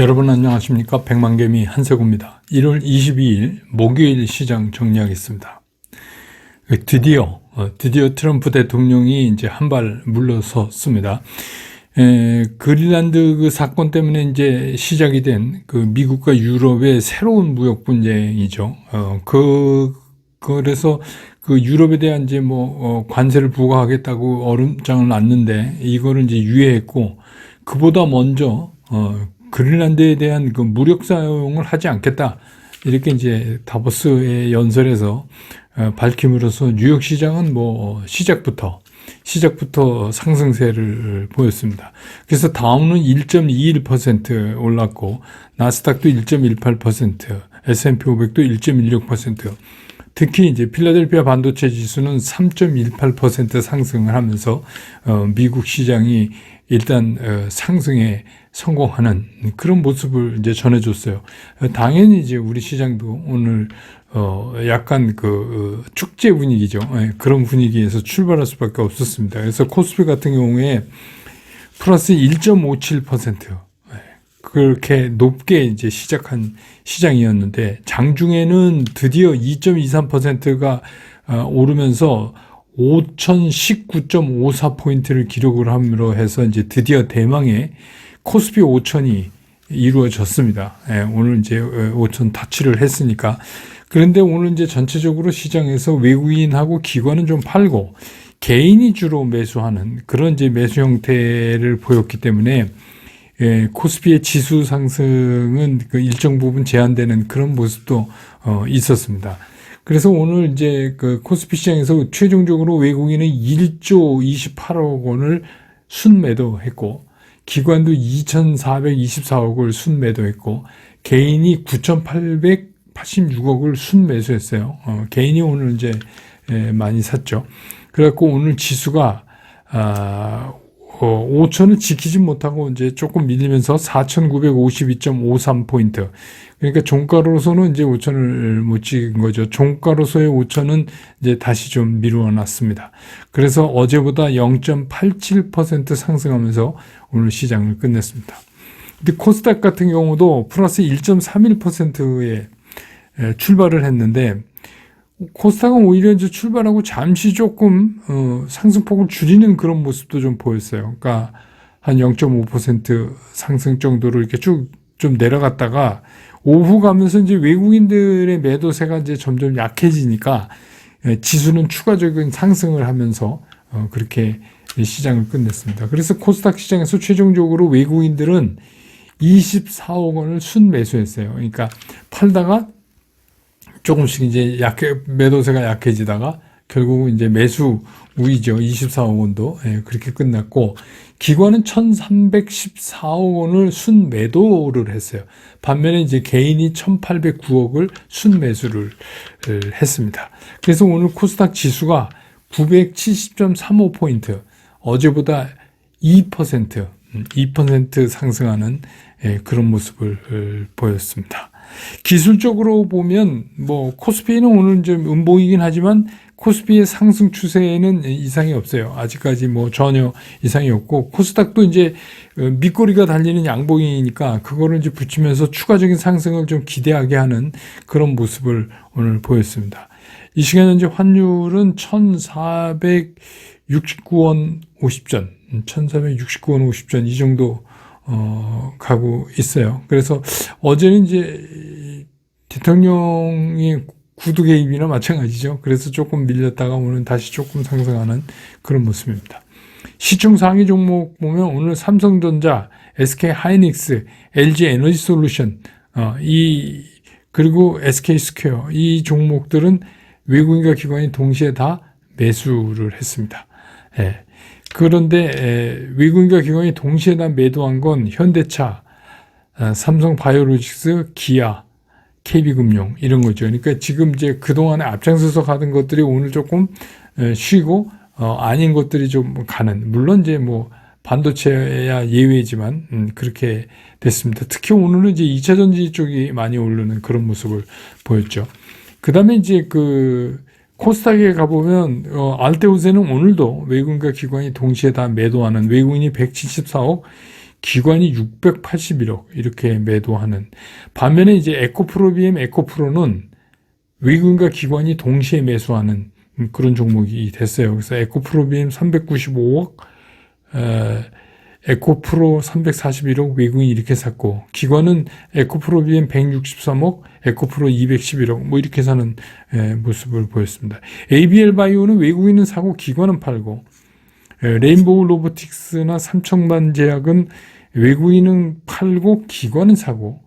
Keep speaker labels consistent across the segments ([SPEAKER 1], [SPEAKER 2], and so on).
[SPEAKER 1] 여러분 안녕하십니까? 백만개미 한세구입니다. 1월 22일 목요일 시장 정리하겠습니다. 드디어 트럼프 대통령이 이제 한 발 물러섰습니다. 그린란드 그 사건 때문에 이제 시작이 된 그 미국과 유럽의 새로운 무역 분쟁이죠. 그래서 그 유럽에 대한 이제 관세를 부과하겠다고 얼음장을 놨는데 이거를 이제 유예했고, 그보다 먼저 그린란드에 대한 그 무력 사용을 하지 않겠다, 이렇게 이제 다보스의 연설에서 밝힘으로써 뉴욕 시장은 시작부터 상승세를 보였습니다. 그래서 다우는 1.21% 올랐고, 나스닥도 1.18%, S&P 500도 1.16%, 특히 이제 필라델피아 반도체 지수는 3.18% 상승을 하면서 미국 시장이 일단 상승에 성공하는 그런 모습을 이제 전해줬어요. 당연히 이제 우리 시장도 오늘 약간 축제 분위기죠. 그런 분위기에서 출발할 수밖에 없었습니다. 그래서 코스피 같은 경우에 플러스 1.57%, 그렇게 높게 이제 시작한 시장이었는데, 장중에는 드디어 2.23%가 오르면서 5,019.54포인트를 기록을 함으로 해서 이제 드디어 대망의 코스피 5,000이 이루어졌습니다. 오늘 이제 5,000 타치를 했으니까. 그런데 오늘 이제 전체적으로 시장에서 외국인하고 기관은 좀 팔고 개인이 주로 매수하는 그런 이제 매수 형태를 보였기 때문에 코스피의 지수 상승은 그 일정 부분 제한되는 그런 모습도 있었습니다. 그래서 오늘 이제 그 코스피 시장에서 최종적으로 외국인은 1조 28억 원을 순매도했고, 기관도 2,424억 원을 순매도했고, 개인이 9,886억을 순매수했어요. 개인이 오늘 이제 많이 샀죠. 그래갖고 오늘 지수가 5,000을 지키지 못하고 이제 조금 밀리면서 4,952.53포인트. 그러니까 종가로서는 이제 5,000을 못 찍은 거죠. 종가로서의 5,000은 이제 다시 좀 미루어 놨습니다. 그래서 어제보다 0.87% 상승하면서 오늘 시장을 끝냈습니다. 근데 코스닥 같은 경우도 플러스 1.31%에 출발을 했는데, 코스닥은 오히려 이제 출발하고 잠시 조금 상승폭을 줄이는 그런 모습도 좀 보였어요. 그러니까 한 0.5% 상승 정도로 이렇게 쭉 좀 내려갔다가 오후 가면서 이제 외국인들의 매도세가 이제 점점 약해지니까 지수는 추가적인 상승을 하면서 그렇게 시장을 끝냈습니다. 그래서 코스닥 시장에서 최종적으로 외국인들은 24억 원을 순매수했어요. 그러니까 팔다가 조금씩 이제 매도세가 약해지다가 결국은 이제 매수 우위죠. 24억 원도. 그렇게 끝났고, 기관은 1,314억 원을 순매도를 했어요. 반면에 이제 개인이 1,809억을 순매수를 했습니다. 그래서 오늘 코스닥 지수가 970.35포인트, 어제보다 2% 상승하는 그런 모습을 보였습니다. 기술적으로 보면 코스피는 오늘 이제 음봉이긴 하지만 코스피의 상승 추세에는 이상이 없어요. 아직까지 전혀 이상이 없고, 코스닥도 이제 밑꼬리가 달리는 양봉이니까 그거를 이제 붙이면서 추가적인 상승을 좀 기대하게 하는 그런 모습을 오늘 보였습니다. 이 시간 현재 환율은 1,469원 50전, 1,469원 50전 이 정도 가고 있어요. 그래서 어제는 이제 대통령이 구두 개입이나 마찬가지죠. 그래서 조금 밀렸다가 오늘 다시 조금 상승하는 그런 모습입니다. 시총 상위 종목 보면 오늘 삼성전자, SK 하이닉스, LG 에너지 솔루션, 그리고 SK 스퀘어, 이 종목들은 외국인과 기관이 동시에 다 매수를 했습니다. 그런데 외국인과 기관이 동시에 다 매도한 건 현대차, 삼성 바이오로직스, 기아, KB금융 이런 거죠. 그러니까 지금 이제 그동안에 앞장서서 가던 것들이 오늘 조금 쉬고 아닌 것들이 좀 가는, 물론 이제 반도체야 예외지만 그렇게 됐습니다. 특히 오늘은 이제 2차 전지 쪽이 많이 오르는 그런 모습을 보였죠. 그다음에 이제 코스닥에 가보면 알테우세는 오늘도 외국인과 기관이 동시에 다 매도하는, 외국인이 174억, 기관이 681억 이렇게 매도하는. 반면에 이제 에코프로 BM 에코프로는 외국인과 기관이 동시에 매수하는 그런 종목이 됐어요. 그래서 에코프로 BM 395억, 에코프로 341억 외국인이 이렇게 샀고, 기관은 에코프로 BM 163억, 에코프로 211억 뭐 이렇게 사는 모습을 보였습니다. ABL 바이오는 외국인은 사고 기관은 팔고, 레인보우 로보틱스나 삼청반 제약은 외국인은 팔고 기관은 사고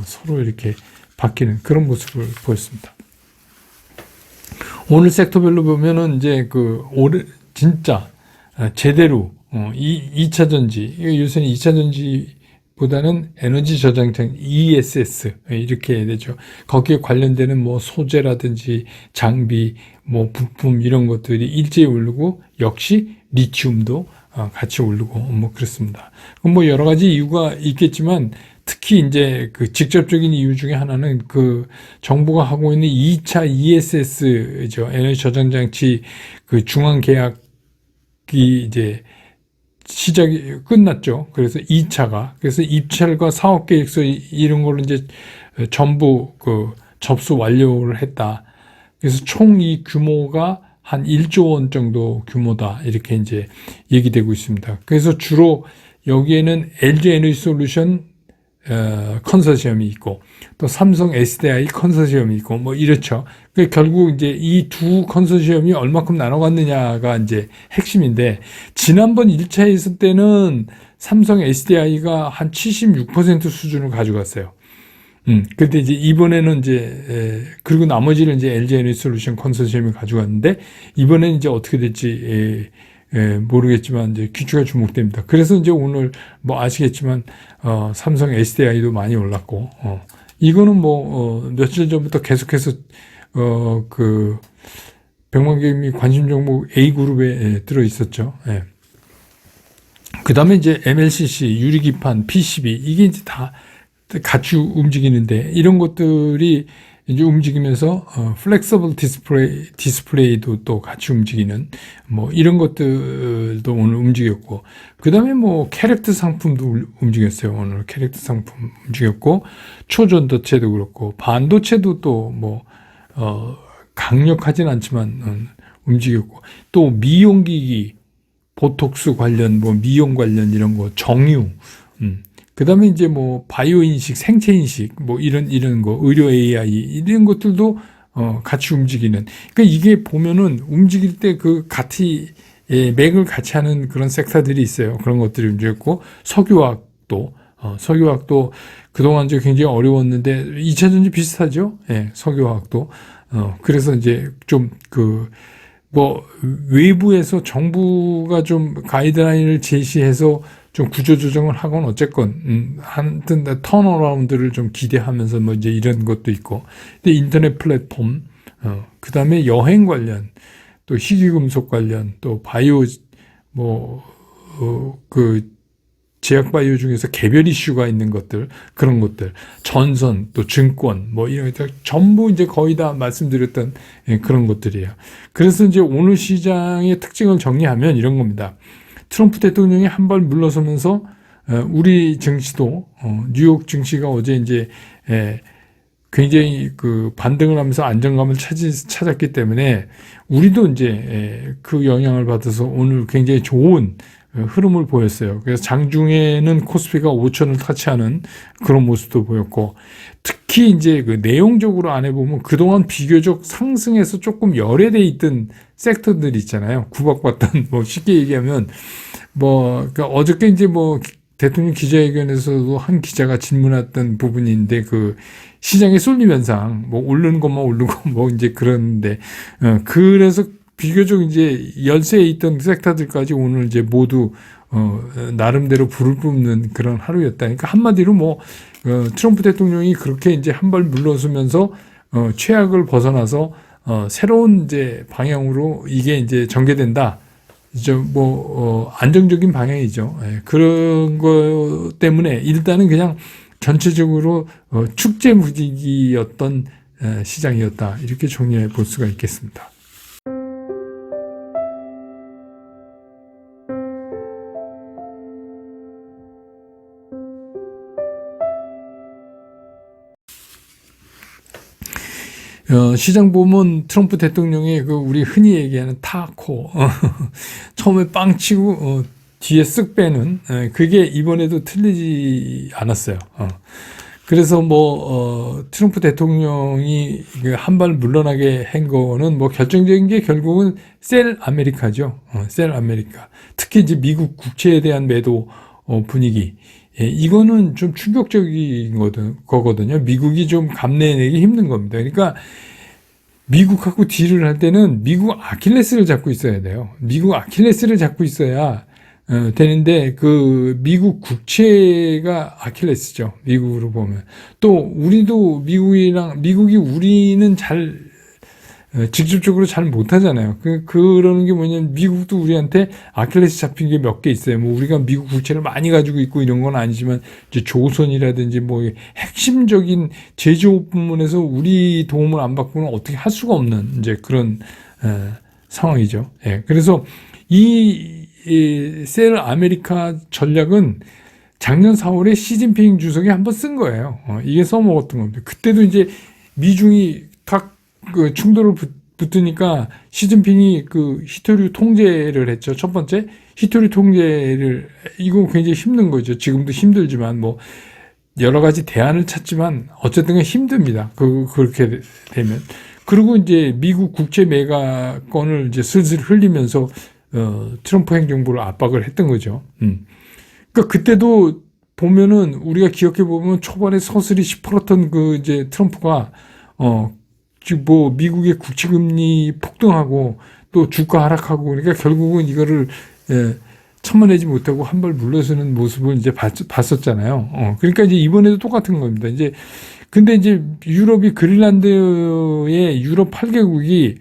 [SPEAKER 1] 서로 이렇게 바뀌는 그런 모습을 보였습니다. 오늘 섹터별로 보면은 이제 그 올해 진짜 제대로 2차 전지, 요새는 2차 전지보다는 에너지 저장장 ESS 이렇게 해야 되죠. 거기에 관련되는 뭐 소재라든지 장비, 뭐 부품 이런 것들이 일제히 오르고, 역시 리튬도 같이 오르고 뭐 그렇습니다. 뭐 여러 가지 이유가 있겠지만, 특히 이제 그 직접적인 이유 중에 하나는 그 정부가 하고 있는 2차 ESS죠. 에너지 저장 장치 그 중앙 계약이 이제 시작이 끝났죠. 그래서 2차가, 그래서 입찰과 사업 계획서 이런 걸로 이제 전부 그 접수 완료를 했다. 그래서 총 이 규모가 한 1조 원 정도 규모다. 이렇게 이제 얘기되고 있습니다. 그래서 주로 여기에는 LG 에너지 솔루션 컨소시엄이 있고, 또 삼성 SDI 컨소시엄이 있고, 뭐 이렇죠. 결국 이제 이 두 컨소시엄이 얼마큼 나눠갔느냐가 이제 핵심인데, 지난번 1차 있을 때는 삼성 SDI가 한 76% 수준을 가져갔어요. 근데 이제 이번에는 이제, 그리고 나머지를 이제 LG 에너지 솔루션 컨소시엄이 가져갔는데, 이번에는 이제 어떻게 될지, 모르겠지만 이제 귀추가 주목됩니다. 그래서 이제 오늘 뭐 아시겠지만 삼성 SDI도 많이 올랐고, 이거는 뭐 며칠 전부터 계속해서 그 백만개미 관심 종목 A 그룹에 들어 있었죠. 예. 그다음에 이제 MLCC, 유리기판, PCB 이게 이제 다 같이 움직이는데, 이런 것들이 이제 움직이면서 플렉서블 디스플레이도 또 같이 움직이는 뭐 이런 것들도 오늘 움직였고, 그다음에 뭐 캐릭터 상품도 움직였어요. 오늘 캐릭터 상품 움직였고, 초전도체도 그렇고, 반도체도 또 뭐 강력하진 않지만 움직였고, 또 미용기기, 보톡스 관련, 뭐 미용 관련 이런 거, 정유, 그 다음에 이제 뭐 바이오 인식, 생체 인식, 뭐 이런 거, 의료 AI 이런 것들도 같이 움직이는. 그러니까 이게 보면은 움직일 때 그 같이 맥을 같이 하는 그런 섹터들이 있어요. 그런 것들이 움직였고, 석유화학도 그동안 이제 굉장히 어려웠는데 2차 전지 비슷하죠. 예, 석유화학도. 그래서 이제 좀 뭐 외부에서 정부가 좀 가이드라인을 제시해서 좀 구조조정을 하건 어쨌건 하여튼 턴어라운드를 좀 기대하면서 뭐 이제 이런 것도 있고, 근데 인터넷 플랫폼, 그 다음에 여행 관련, 또 희귀금속 관련, 또 바이오 그 제약 바이오 중에서 개별 이슈가 있는 것들, 그런 것들, 전선, 또 증권, 뭐 이런 것들 전부 이제 거의 다 말씀드렸던 그런 것들이에요. 그래서 이제 오늘 시장의 특징을 정리하면 이런 겁니다. 트럼프 대통령이 한 발 물러서면서 우리 증시도 뉴욕 증시가 어제 이제 굉장히 그 반등을 하면서 안정감을 찾았기 때문에 우리도 이제 그 영향을 받아서 오늘 굉장히 좋은 흐름을 보였어요. 그래서 장중에는 코스피가 5천을 터치하는 그런 모습도 보였고, 특히 이제 그 내용적으로 안에 보면 그동안 비교적 상승해서 조금 열애돼 있던 섹터들 있잖아요. 구박받던, 뭐 쉽게 얘기하면 그러니까 어저께 이제 뭐 대통령 기자회견에서도 한 기자가 질문했던 부분인데, 그 시장의 쏠림 현상, 뭐 오르는 것만 오르고 뭐 이제 그런데, 그래서 비교적 이제 열세에 있던 섹터들까지 오늘 이제 모두 나름대로 불을 뿜는 그런 하루였다. 그러니까 한마디로 뭐 트럼프 대통령이 그렇게 이제 한 발 물러서면서 최악을 벗어나서 새로운 이제 방향으로 이게 이제 전개된다. 이제 뭐 안정적인 방향이죠. 예, 그런 거 때문에 일단은 그냥 전체적으로 축제 분위기였던 시장이었다. 이렇게 정리해 볼 수가 있겠습니다. 시장 보면 트럼프 대통령의 그 우리 흔히 얘기하는 타코, 처음에 빵 치고, 뒤에 쓱 빼는, 그게 이번에도 틀리지 않았어요. 그래서 트럼프 대통령이 한 발 물러나게 한 거는 결정적인 게 결국은 셀 아메리카죠. 셀 아메리카. 특히 이제 미국 국채에 대한 매도 분위기. 예, 이거는 좀 충격적인 거거든요. 미국이 좀 감내내기 힘든 겁니다. 그러니까 미국하고 딜을 할 때는 미국 아킬레스를 잡고 있어야 돼요. 미국 아킬레스를 잡고 있어야 되는데 미국 국채가 아킬레스죠. 미국으로 보면. 또 우리도 미국이 우리는 잘 직접적으로 잘 못하잖아요. 그러는 게 뭐냐면 미국도 우리한테 아킬레스 잡힌 게 몇 개 있어요. 우리가 미국 국채를 많이 가지고 있고 이런 건 아니지만 이제 조선이라든지 핵심적인 제조업 부문에서 우리 도움을 안 받고는 어떻게 할 수가 없는 이제 그런 상황이죠. 예. 그래서 이 셀 아메리카 전략은 작년 4월에 시진핑 주석이 한번 쓴 거예요. 이게 써먹었던 겁니다. 그때도 이제 미중이 각 충돌을 붙으니까 시진핑이 히토류 통제를 했죠. 첫 번째 히토류 통제를, 이거 굉장히 힘든 거죠. 지금도 힘들지만 여러 가지 대안을 찾지만 어쨌든 힘듭니다. 그렇게 되면. 그리고 이제 미국 국채 매각건을 이제 슬슬 흘리면서 트럼프 행정부를 압박을 했던 거죠. 그러니까 그때도 보면은 우리가 기억해 보면 초반에 서슬이 시퍼렇던 이제 트럼프가 미국의 국채금리 폭등하고 또 주가 하락하고 그러니까 결국은 이거를 참아내지 못하고 한 발 물러서는 모습을 이제 봤었잖아요. 그러니까 이제 이번에도 똑같은 겁니다. 근데 이제 그린란드의 유럽 8개국이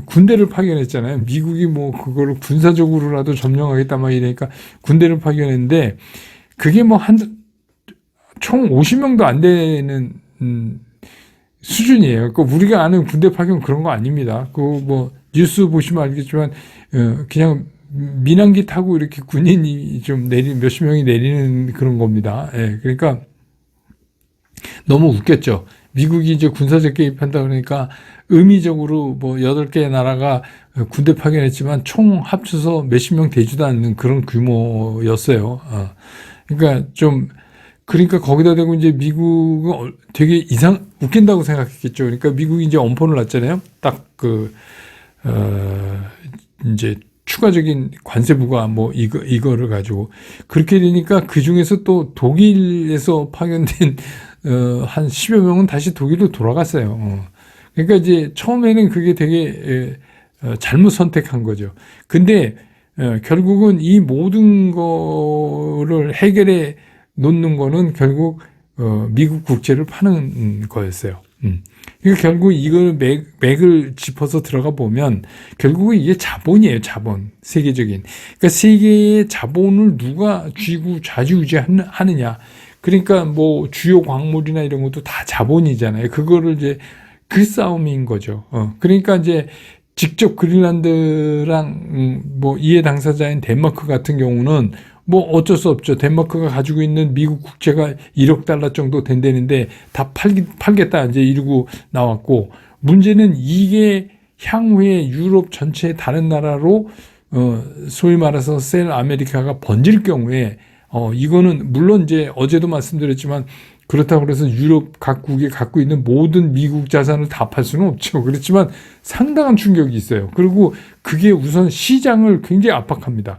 [SPEAKER 1] 군대를 파견했잖아요. 미국이 그거를 군사적으로라도 점령하겠다 이러니까 군대를 파견했는데 그게 총 50명도 안 되는 수준이에요. 우리가 아는 군대 파견 그런 거 아닙니다. 뉴스 보시면 알겠지만 그냥 민항기 타고 이렇게 군인이 좀 몇십 명이 내리는 그런 겁니다. 예, 그러니까 너무 웃겼죠. 미국이 이제 군사적 개입한다 그러니까 의미적으로 8개 나라가 군대 파견했지만 총 합쳐서 몇십 명 되지도 않는 그런 규모였어요. 그러니까 거기다 대고 이제 미국은 되게 웃긴다고 생각했겠죠. 그러니까 미국이 이제 엄포를 놨잖아요. 딱 이제 추가적인 관세 부과 이거를 가지고 그렇게 되니까 그 중에서 또 독일에서 파견된 한 10여 명은 다시 독일로 돌아갔어요. 그러니까 이제 처음에는 그게 되게 잘못 선택한 거죠. 근데 결국은 이 모든 거를 해결해 놓는 거는 결국 미국 국채를 파는 거였어요. 그러니까 결국 이걸 맥을 짚어서 들어가 보면 결국은 이게 자본이에요. 자본. 세계적인. 그러니까 세계의 자본을 누가 쥐고 좌지우지하느냐. 그러니까 주요 광물이나 이런 것도 다 자본이잖아요. 그거를 이제 그 싸움인 거죠. 그러니까 이제 직접 그린란드랑 이해 당사자인 덴마크 같은 경우는 어쩔 수 없죠. 덴마크가 가지고 있는 미국 국채가 1억 달러 정도 된다는데 다 팔겠다 이제 이러고 나왔고, 문제는 이게 향후에 유럽 전체 다른 나라로 소위 말해서 셀 아메리카가 번질 경우에 이거는 물론 이제 어제도 말씀드렸지만 그렇다고 해서 유럽 각국이 갖고 있는 모든 미국 자산을 다 팔 수는 없죠. 그렇지만 상당한 충격이 있어요. 그리고 그게 우선 시장을 굉장히 압박합니다.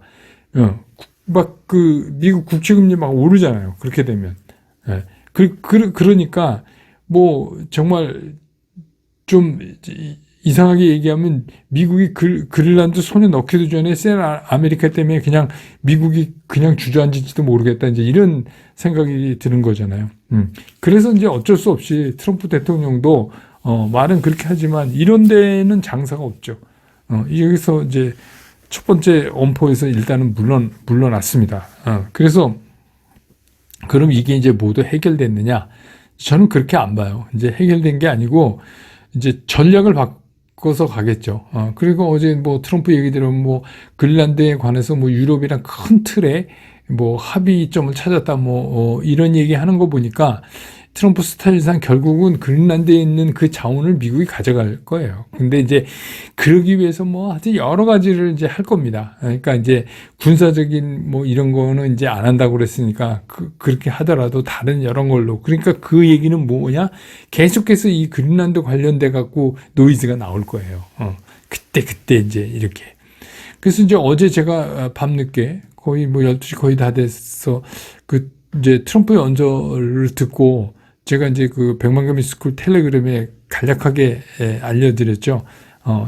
[SPEAKER 1] 미국 국채금리 오르잖아요. 그렇게 되면. 예. 그러니까, 정말 좀 이상하게 얘기하면 미국이 그린란드 손에 넣기도 전에 셀 아메리카 때문에 그냥 미국이 그냥 주저앉을지도 모르겠다. 이제 이런 생각이 드는 거잖아요. 그래서 이제 어쩔 수 없이 트럼프 대통령도, 말은 그렇게 하지만 이런 데는 장사가 없죠. 여기서 이제 첫 번째 엄포에서 일단은 물러났습니다. 그래서 그럼 이게 이제 모두 해결됐느냐? 저는 그렇게 안 봐요. 이제 해결된 게 아니고 이제 전략을 바꿔서 가겠죠. 그리고 어제 트럼프 얘기 들으면 그린란드에 관해서 유럽이랑 큰 틀에 합의점을 찾았다 이런 얘기 하는 거 보니까 트럼프 스타일상 결국은 그린란드에 있는 그 자원을 미국이 가져갈 거예요. 근데 이제 그러기 위해서 뭐 하여튼 여러 가지를 이제 할 겁니다. 그러니까 이제 군사적인 뭐 이런 거는 이제 안 한다고 그랬으니까 그렇게 하더라도 다른 여러 걸로. 그러니까 그 얘기는 뭐냐? 계속해서 이 그린란드 관련돼 갖고 노이즈가 나올 거예요. 그때 이제 이렇게. 그래서 이제 어제 제가 밤늦게 거의 뭐 12시 거의 다 돼서 그 이제 트럼프의 언저를 듣고 제가 이제 그 백만개미 스쿨 텔레그램에 간략하게 알려드렸죠.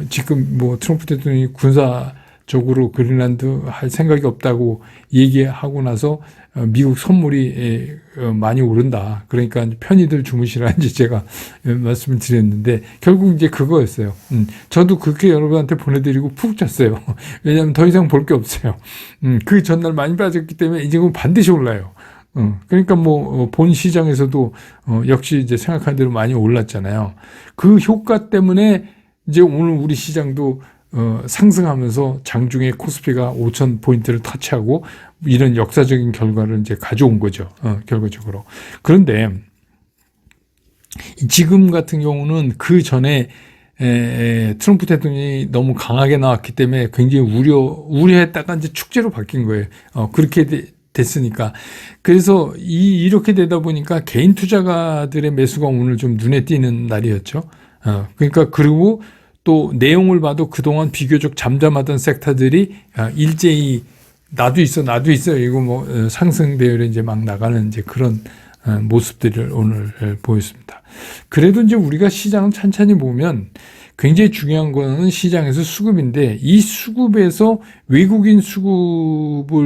[SPEAKER 1] 지금 뭐 트럼프 대통령이 군사적으로 그린란드 할 생각이 없다고 얘기하고 나서 미국 선물이 많이 오른다. 그러니까 편히들 주무시라 이제 제가 말씀을 드렸는데 결국 이제 그거였어요. 저도 그렇게 여러분한테 보내드리고 푹 잤어요. 왜냐하면 더 이상 볼 게 없어요. 그 전날 많이 빠졌기 때문에 이제 반드시 올라요. 그러니까 뭐 본 시장에서도 역시 이제 생각한 대로 많이 올랐잖아요. 그 효과 때문에 이제 오늘 우리 시장도 상승하면서 장중에 코스피가 5,000포인트를 터치하고 이런 역사적인 결과를 이제 가져온 거죠. 결과적으로. 그런데 지금 같은 경우는 그 전에 트럼프 대통령이 너무 강하게 나왔기 때문에 굉장히 우려했다가 이제 축제로 바뀐 거예요. 그렇게 됐으니까. 그래서 이렇게 되다 보니까 개인 투자가들의 매수가 오늘 좀 눈에 띄는 날이었죠. 그러니까 그리고 또 내용을 봐도 그동안 비교적 잠잠하던 섹터들이 일제히 나도 있어 이거 뭐 상승 대열에 이제 막 나가는 이제 그런 모습들을 오늘 보였습니다. 그래도 이제 우리가 시장을 찬찬히 보면 굉장히 중요한 거는 시장에서 수급인데 이 수급에서 외국인 수급을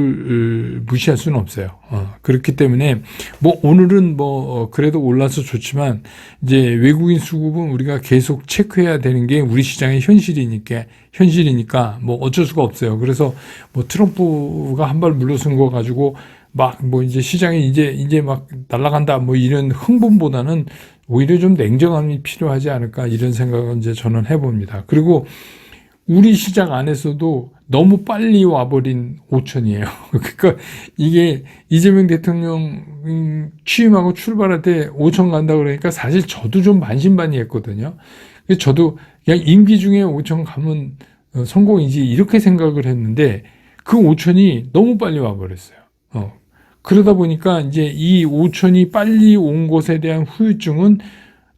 [SPEAKER 1] 무시할 수는 없어요. 그렇기 때문에 뭐 오늘은 뭐 그래도 올라서 좋지만 이제 외국인 수급은 우리가 계속 체크해야 되는 게 우리 시장의 현실이니까 뭐 어쩔 수가 없어요. 그래서 뭐 트럼프가 한 발 물러선 거 가지고 막 뭐 이제 시장이 이제 막 날아간다 뭐 이런 흥분보다는 오히려 좀 냉정함이 필요하지 않을까 이런 생각을 이제 저는 해봅니다. 그리고 우리 시장 안에서도 너무 빨리 와버린 5천이에요. 그러니까 이게 이재명 대통령 취임하고 출발할 때 5천 간다 그러니까 사실 저도 좀 반신반의했거든요. 그래서 저도 그냥 임기 중에 5천 가면 성공이지 이렇게 생각을 했는데 그 5천이 너무 빨리 와버렸어요. 그러다 보니까 이제 이 5천이 빨리 온 것에 대한 후유증은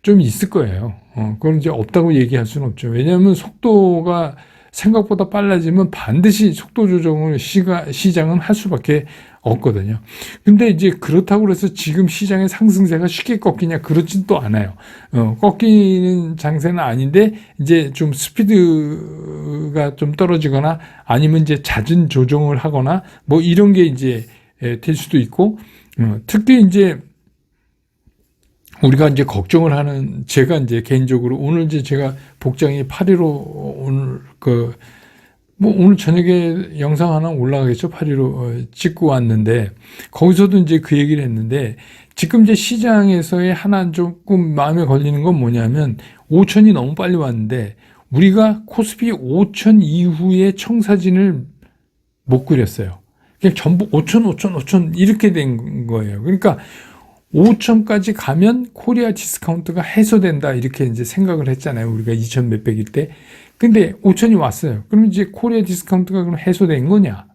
[SPEAKER 1] 좀 있을 거예요. 그건 이제 없다고 얘기할 수는 없죠. 왜냐하면 속도가 생각보다 빨라지면 반드시 속도 조정을 시장은 할 수밖에 없거든요. 근데 이제 그렇다고 해서 지금 시장의 상승세가 쉽게 꺾이냐? 그렇진 또 않아요. 꺾이는 장세는 아닌데 이제 좀 스피드가 좀 떨어지거나 아니면 이제 잦은 조정을 하거나 뭐 이런 게 이제 될 수도 있고, 특히 이제 우리가 이제 걱정을 하는, 제가 이제 개인적으로 오늘 이제 제가 복장이 8.15 오늘 오늘 저녁에 영상 하나 올라가겠죠? 8.15 찍고 왔는데, 거기서도 이제 그 얘기를 했는데, 지금 이제 시장에서의 하나 조금 마음에 걸리는 건 뭐냐면, 5천이 너무 빨리 왔는데, 우리가 코스피 5천 이후의 청사진을 못 그렸어요. 그냥 전부 5천 이렇게 된 거예요. 그러니까 5천까지 가면 코리아 디스카운트가 해소된다 이렇게 이제 생각을 했잖아요. 우리가 2천 몇백일 때. 근데 5천이 왔어요. 그럼 이제 코리아 디스카운트가 그럼 해소된 거냐?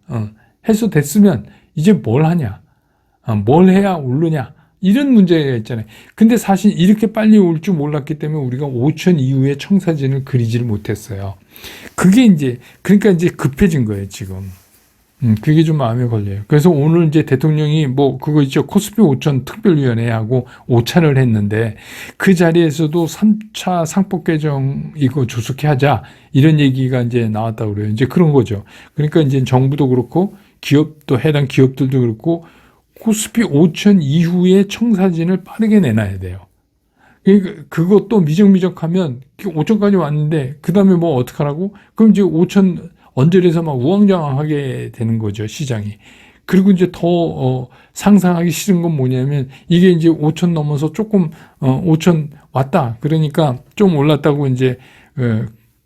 [SPEAKER 1] 해소됐으면 이제 뭘 하냐? 뭘 해야 오르냐? 이런 문제가 있잖아요. 근데 사실 이렇게 빨리 올 줄 몰랐기 때문에 우리가 5천 이후에 청사진을 그리지를 못했어요. 그게 이제 그러니까 이제 급해진 거예요, 지금. 그게 좀 마음에 걸려요. 그래서 오늘 이제 대통령이 뭐 그거 있죠. 코스피 5천 특별위원회하고 오찬을 했는데 그 자리에서도 3차 상법 개정 이거 조속히 하자 이런 얘기가 이제 나왔다고 그래요. 이제 그런 거죠. 그러니까 이제 정부도 그렇고 기업도 해당 기업들도 그렇고 코스피 5천 이후에 청사진을 빠르게 내놔야 돼요. 그러니까 그것도 미적미적하면 5천까지 왔는데 그 다음에 뭐 어떡하라고? 그럼 이제 5천 언저리에서 막 우왕좌왕하게 되는 거죠, 시장이. 그리고 이제 더 상상하기 싫은 건 뭐냐면 이게 이제 5천 넘어서 조금 5천 왔다. 그러니까 좀 올랐다고 이제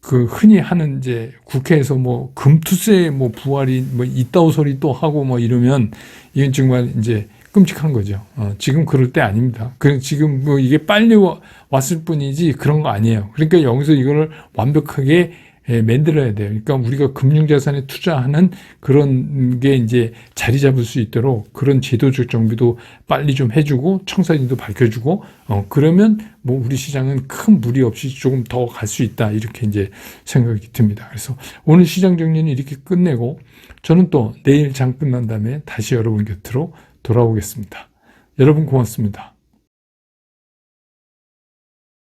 [SPEAKER 1] 그 흔히 하는 이제 국회에서 뭐 금투세 뭐 부활이 뭐 이따오 소리 또 하고 뭐 이러면 이건 정말 이제 끔찍한 거죠. 지금 그럴 때 아닙니다. 지금 뭐 이게 빨리 왔을 뿐이지 그런 거 아니에요. 그러니까 여기서 이거를 완벽하게 만들어야 돼요. 그러니까 우리가 금융자산에 투자하는 그런 게 이제 자리 잡을 수 있도록 그런 제도적 정비도 빨리 좀 해주고 청사진도 밝혀주고 그러면 뭐 우리 시장은 큰 무리 없이 조금 더 갈 수 있다 이렇게 이제 생각이 듭니다. 그래서 오늘 시장 정리는 이렇게 끝내고 저는 또 내일 장 끝난 다음에 다시 여러분 곁으로 돌아오겠습니다. 여러분 고맙습니다.